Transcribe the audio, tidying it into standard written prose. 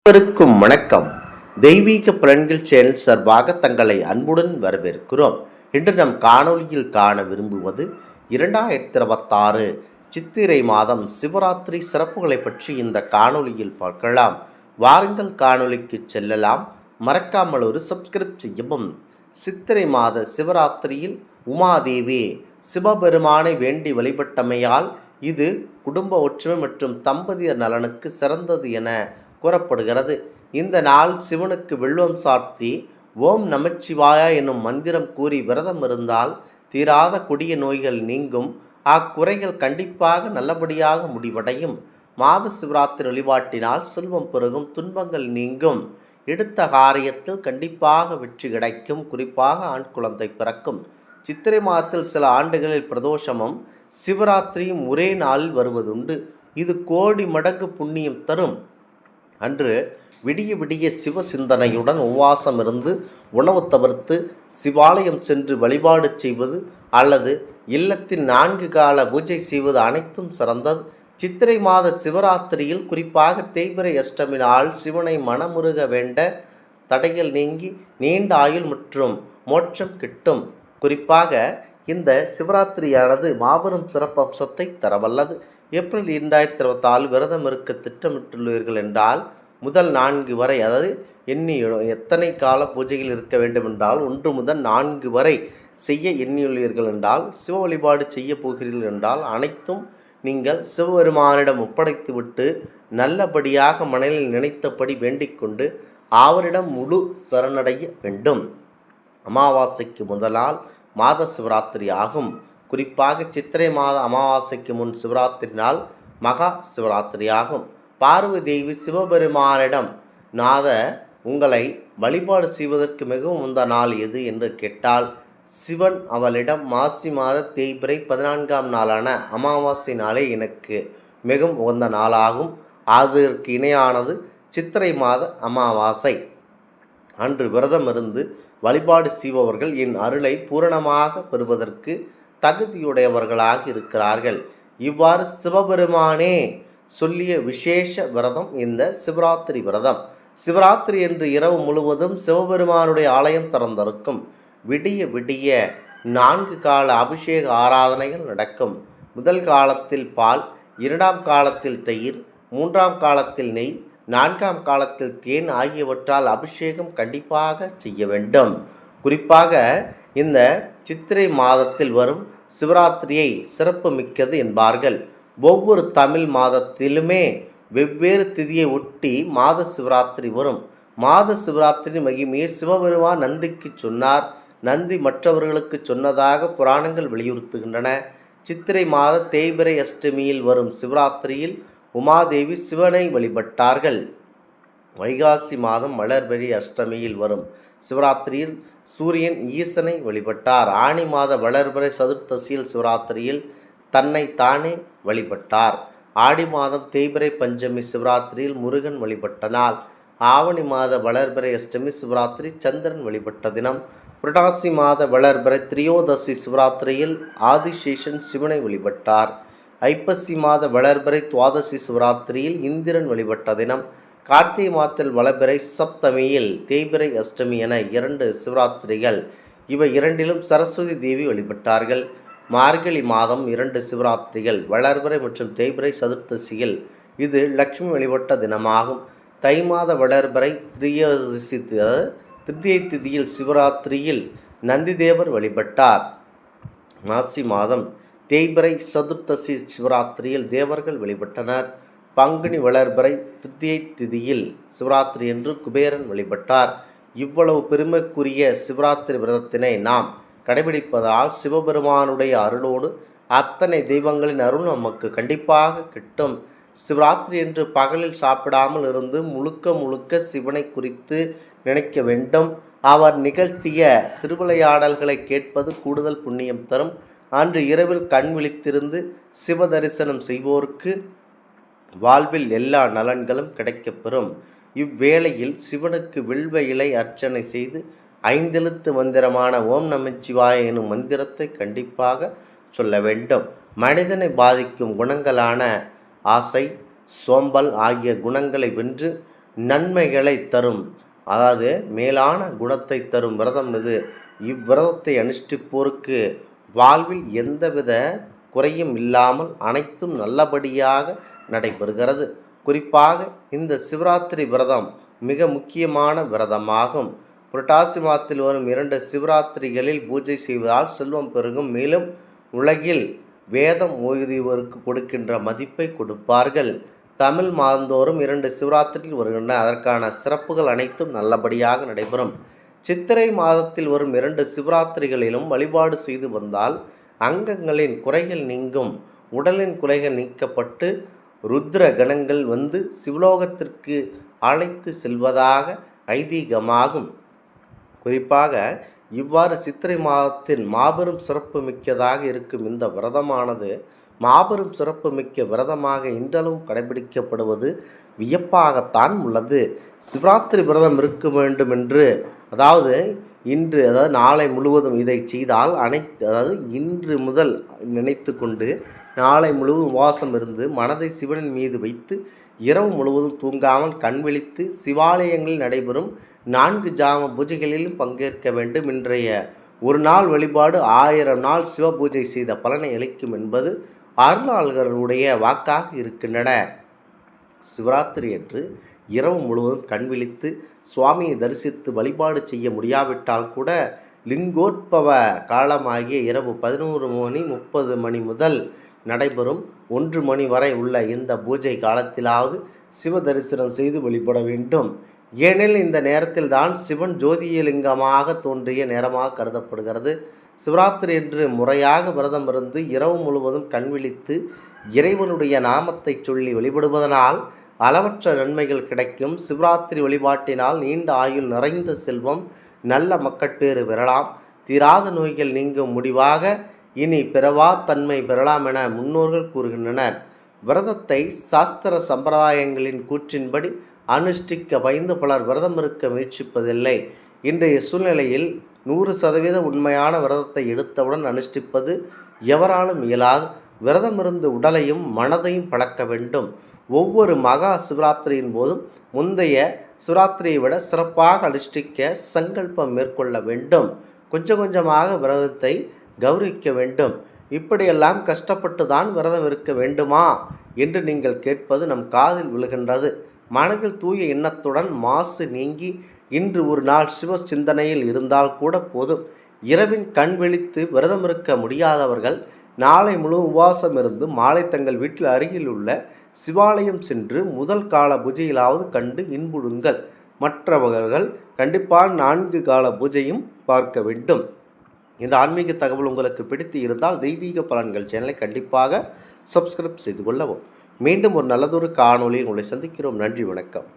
அனைவருக்கும் வணக்கம். தெய்வீக பலன்கள் சேனல் சார்பாக தங்களை அன்புடன் வரவேற்கிறோம். இன்று நம் காணொளியில் காண விரும்புவது 2026 சித்திரை மாதம் சிவராத்திரி சிறப்புகளை பற்றி இந்த காணொளியில் பார்க்கலாம். வாருங்கள் காணொளிக்கு செல்லலாம். மறக்காமல் ஒரு சப்ஸ்கிரைப் செய்யவும். சித்திரை மாத சிவராத்திரியில் உமாதேவி சிவபெருமானை வேண்டி வழிபட்டமையால் இது குடும்ப ஒற்றுமை மற்றும் தம்பதியர் நலனுக்கு சிறந்தது என கூறப்படுகிறது. இந்த நாள் சிவனுக்கு வில்வம் சார்த்தி ஓம் நமச்சிவாயா என்னும் மந்திரம் கூறி விரதம் இருந்தால் தீராத கொடிய நோய்கள் நீங்கும். அக்குறைகள் கண்டிப்பாக நல்லபடியாக முடிவடையும். மாத சிவராத்திரி வழிபாட்டினால் செல்வம் பெருகும், துன்பங்கள் நீங்கும், எடுத்த காரியத்தில் கண்டிப்பாக வெற்றி கிடைக்கும். குறிப்பாக ஆண் குழந்தை பிறக்கும். சித்திரை மாதத்தில் சில ஆண்டுகளில் பிரதோஷமும் சிவராத்திரியும் ஒரே நாளில் வருவதுண்டு. இது கோடி மடங்கு புண்ணியம் தரும். அன்று விடிய விடிய சிவ சிந்தனையுடன் உபவாசம் இருந்து உணவு தவிர்த்து சிவாலயம் சென்று வழிபாடு செய்வது அல்லது இல்லத்தில் 4 கால பூஜை செய்வது அனைத்தும் சிறந்தது. சித்திரை மாத சிவராத்திரியில் குறிப்பாக தேய்பிறை அஷ்டமி நாள் சிவனை மனமுருக வேண்ட தடைகள் நீங்கி நீண்ட ஆயுள் மற்றும் மோட்சம் கிட்டும். குறிப்பாக இந்த சிவராத்திரியானது மாபெரும் சிறப்பம்சத்தை தரவல்லது. ஏப்ரல் 2024 விரதம் இருக்க திட்டமிட்டுள்ளீர்கள் என்றால் முதல் 4 வரை, அதாவது எத்தனை கால பூஜைகள் இருக்க வேண்டும் என்றால் 1 முதல் 4 வரை செய்ய எண்ணியுள்ளீர்கள் என்றால், சிவ வழிபாடு செய்ய போகிறீர்கள் என்றால் அனைத்தும் நீங்கள் சிவபெருமானிடம் ஒப்படைத்துவிட்டு நல்லபடியாக மனதில் நினைத்தபடி வேண்டிக்கொண்டு அவரிடம் முழு சரணடைய வேண்டும். அமாவாசைக்கு முதலால் மாத சிவராத்திரி ஆகும். குறிப்பாக சித்திரை மாத அமாவாசைக்கு முன் சிவராத்திரி நாள் மகா சிவராத்திரி ஆகும். பார்வதி தேவி சிவபெருமானிடம் நாத உங்களை வழிபாடு செய்வதற்கு மிகவும் உந்த நாள் எது என்று கேட்டால், சிவன் அவளிடம் மாசி மாத தேய்பிறை 14ஆம் நாளான அமாவாசை நாளே எனக்கு மிகவும் உகந்த நாளாகும். அதற்கு இணையானது சித்திரை மாத அமாவாசை அன்று விரதம் இருந்து வழிபாடு செய்பவர்கள் என் அருளை பூரணமாக பெறுவதற்கு தகுதியுடையவர்களாக இருக்கிறார்கள். இவ்வாறு சிவபெருமானே சொல்லிய விசேஷ விரதம் இந்த சிவராத்திரி விரதம். சிவராத்திரி என்று இரவு முழுவதும் சிவபெருமானுடைய ஆலயம் திறந்திருக்கும். விடிய விடிய 4 கால அபிஷேக ஆராதனைகள் நடக்கும். முதல் காலத்தில் பால், 2ஆம் காலத்தில் தயிர், 3ஆம் காலத்தில் நெய், 4ஆம் காலத்தில் தேன் ஆகியவற்றால் அபிஷேகம் கண்டிப்பாக செய்ய வேண்டும். குறிப்பாக இந்த சித்திரை மாதத்தில் வரும் சிவராத்திரியை சிறப்பு மிக்கது என்பார்கள். ஒவ்வொரு தமிழ் மாதத்திலுமே வெவ்வேறு திதியை ஒட்டி மாத சிவராத்திரி வரும். மாத சிவராத்திரி மகிமையை சிவபெருமான் நந்திக்கு சொன்னார். நந்தி மற்றவர்களுக்கு சொன்னதாக புராணங்கள் வலியுறுத்துகின்றன. சித்திரை மாத தேய்பிறை அஷ்டமியில் வரும் சிவராத்திரியில் உமாதேவி சிவனை வழிபட்டார்கள். வைகாசி மாதம் வளர்பிறை அஷ்டமியில் வரும் சிவராத்திரியில் சூரியன் ஈசனை வழிபட்டார். ஆனி மாத வளர்பிறை சதுர்த்தசியில் சிவராத்திரியில் தன்னை தானே வழிபட்டார். ஆடி மாதம் தேய்பிறை பஞ்சமி சிவராத்திரியில் முருகன் வழிபட்ட நாள். ஆவணி மாத வளர்பிறை அஷ்டமி சிவராத்திரி சந்திரன் வழிபட்ட தினம். புரட்டாசி மாத வளர்பிறை திரியோதசி சிவராத்திரியில் ஆதிசேஷன் சிவனை வழிபட்டார். ஐப்பசி மாத வளர்பிறை துவாதசி சிவராத்திரியில் இந்திரன் வழிபட்ட தினம். கார்த்திகை மாதத்தில் வளர்பிறை சப்தமியில் தேய்பிறை அஷ்டமி என 2 சிவராத்திரிகள். இவை இரண்டிலும் சரஸ்வதி தேவி வழிபட்டார்கள். மார்கழி மாதம் 2 சிவராத்திரிகள், வளர்பிறை மற்றும் தேய்பிறை சதுர்த்தசியில். இது லட்சுமி வழிபட்ட தினமாகும். தை மாத வளர்பிறை திருத்தியை திதியில் சிவராத்திரியில் நந்திதேவர் வழிபட்டார். மாசி மாதம் தேய்பிறை சதுர்த்தசி சிவராத்திரியில் தேவர்கள் வழிபட்டனர். பங்குனி வளர்பிறை திருத்தியை திதியில் சிவராத்திரி என்று குபேரன் வழிபட்டார். இவ்வளவு பெருமைக்குரிய சிவராத்திரி விரதத்தினை நாம் கடைபிடிப்பதால் சிவபெருமானுடைய அருளோடு அத்தனை தெய்வங்களின் அருள் நமக்கு கண்டிப்பாக கிட்டும். சிவராத்திரி என்று பகலில் சாப்பிடாமல் இருந்து முழுக்க சிவனை குறித்து நினைக்க வேண்டும். அவர் நிகழ்த்திய திருவிளையாடல்களை கேட்பது கூடுதல் புண்ணியம் தரும். அன்று இரவில் கண் விழித்திருந்து சிவ தரிசனம் செய்வோருக்கு வாழ்வில் எல்லா நலன்களும் கிடைக்கப்பெறும். இவ்வேளையில் சிவனுக்கு வில்வ இலை அர்ச்சனை செய்து 5 எழுத்து மந்திரமான ஓம் நமச்சிவாய எனும் மந்திரத்தை கண்டிப்பாக சொல்ல வேண்டும். மனிதனை பாதிக்கும் குணங்களான ஆசை, சோம்பல் ஆகிய குணங்களை வென்று நன்மைகளை தரும், அதாவது மேலான குணத்தை தரும் விரதம் இது. இவ்விரதத்தை அனுஷ்டிப்போருக்கு வாழ்வில் எந்தவித குறையும் இல்லாமல் அனைத்தும் நல்லபடியாக நடைபெறுகிறது. குறிப்பாக இந்த சிவராத்திரி விரதம் மிக முக்கியமான விரதமாகும். புரட்டாசி மாதத்தில் வரும் 2 சிவராத்திரிகளில் பூஜை செய்வதால் செல்வம் பெருகும். மேலும் உலகில் வேதம் ஓதியவருக்கு கொடுக்கின்ற மதிப்பை கொடுப்பார்கள். தமிழ் மாதந்தோறும் 2 சிவராத்திரிகள் வருகின்றன. அதற்கான சிறப்புகள் அனைத்தும் நல்லபடியாக நடைபெறும். சித்திரை மாதத்தில் வரும் 2 சிவராத்திரிகளிலும் வழிபாடு செய்து வந்தால் அங்கங்களின் குறைகள் நீங்கும், உடலின் குறைகள் நீக்கப்பட்டு ருத்ர கணங்கள் வந்து சிவலோகத்திற்கு அழைத்து செல்வதாக ஐதீகமாகும். குறிப்பாக இவ்வாறு சித்திரை மாதத்தின் மாபெரும் சிறப்பு மிக்கதாக இருக்கும் இந்த விரதமானது மாபெரும் சிறப்பு மிக்க விரதமாக இன்றளவும் கடைபிடிக்கப்படுவது வியப்பாகத்தான் உள்ளது. சிவராத்திரி விரதம் இருக்க வேண்டும் என்று, அதாவது நாளை முழுவதும் இதை செய்தால் இன்று முதல் நினைத்து கொண்டு நாளை முழுவதும் உபவாசம் இருந்து மனதை சிவனின் மீது வைத்து இரவு முழுவதும் தூங்காமல் கண் விழித்து சிவாலயங்களில் நடைபெறும் 4 ஜாம பூஜைகளிலும் பங்கேற்க வேண்டும். இன்றைய ஒரு நாள் வழிபாடு 1000 நாள் சிவ பூஜை செய்த பலனை அளிக்கும் என்பது அருளாளர்களுடைய வாக்காக இருக்கின்றன. சிவராத்திரி அன்று இரவு முழுவதும் கண் விழித்து சுவாமியை தரிசித்து வழிபாடு செய்ய முடியாவிட்டால் கூட லிங்கோத்பவ காலமாகிய இரவு 11:30 முதல் நடைபெறும் 1 மணி வரை உள்ள இந்த பூஜை காலத்திலாவது சிவ தரிசனம் செய்து வழிபட வேண்டும். ஏனெனில் இந்த நேரத்தில் தான் சிவன் ஜோதியலிங்கமாக தோன்றிய நேரமாக கருதப்படுகிறது. சிவராத்திரி என்று முறையாக விரதம் இருந்து இரவு முழுவதும் கண் விழித்து இறைவனுடைய நாமத்தை சொல்லி வழிபடுவதனால் அளவற்ற நன்மைகள் கிடைக்கும். சிவராத்திரி வழிபாட்டினால் நீண்ட ஆயுள், நிறைந்த செல்வம், நல்ல மக்கட்பேறு பெறலாம். தீராத நோய்கள் நீங்கும் முடிவாக இனி பிறவா தன்மை பெறலாம் என முன்னோர்கள் கூறுகின்றனர். விரதத்தை சாஸ்திர சம்பிரதாயங்களின் கூற்றின்படி அனுஷ்டிக்க பயந்து பலர் விரதம் இருக்க முயற்சிப்பதில்லை. இன்றைய சூழ்நிலையில் 100% உண்மையான விரதத்தை எடுத்தவுடன் அனுஷ்டிப்பது எவராலும் இயலாது. விரதமிருந்து உடலையும் மனதையும் பழக்க வேண்டும். ஒவ்வொரு மகா சிவராத்திரியின் போதும் முந்தைய சிவராத்திரியை விட சிறப்பாக அனுஷ்டிக்க சங்கல்பம் மேற்கொள்ள வேண்டும். கொஞ்சம் கொஞ்சமாக விரதத்தை கௌரவிக்க வேண்டும். இப்படியெல்லாம் கஷ்டப்பட்டு தான் விரதம் இருக்க வேண்டுமா என்று நீங்கள் கேட்பது நம் காதில் விழுகின்றது. மனதில் தூய எண்ணத்துடன் மாசு நீங்கி இன்று ஒரு நாள் சிவ சிந்தனையில் இருந்தால் கூட போதும். இரவின் கண் விழித்து விரதம் இருக்க முடியாதவர்கள் நாளை முழு உபவாசம் இருந்து மாலை தங்கள் வீட்டில் அருகில் உள்ள சிவாலயம் சென்று முதல் கால பூஜையிலாவது கண்டு இன்புடுங்கள். மற்றவர்கள் கண்டிப்பாக 4 கால பூஜையும் பார்க்க வேண்டும். இந்த ஆன்மீக தகவல் உங்களுக்கு பிடித்து இருந்தால் தெய்வீக பலன்கள் சேனலை கண்டிப்பாக சப்ஸ்கிரைப் செய்து கொள்ளவும். மீண்டும் ஒரு நல்லதொரு காணொளியில் உங்களை சந்திக்கிறோம். நன்றி, வணக்கம்.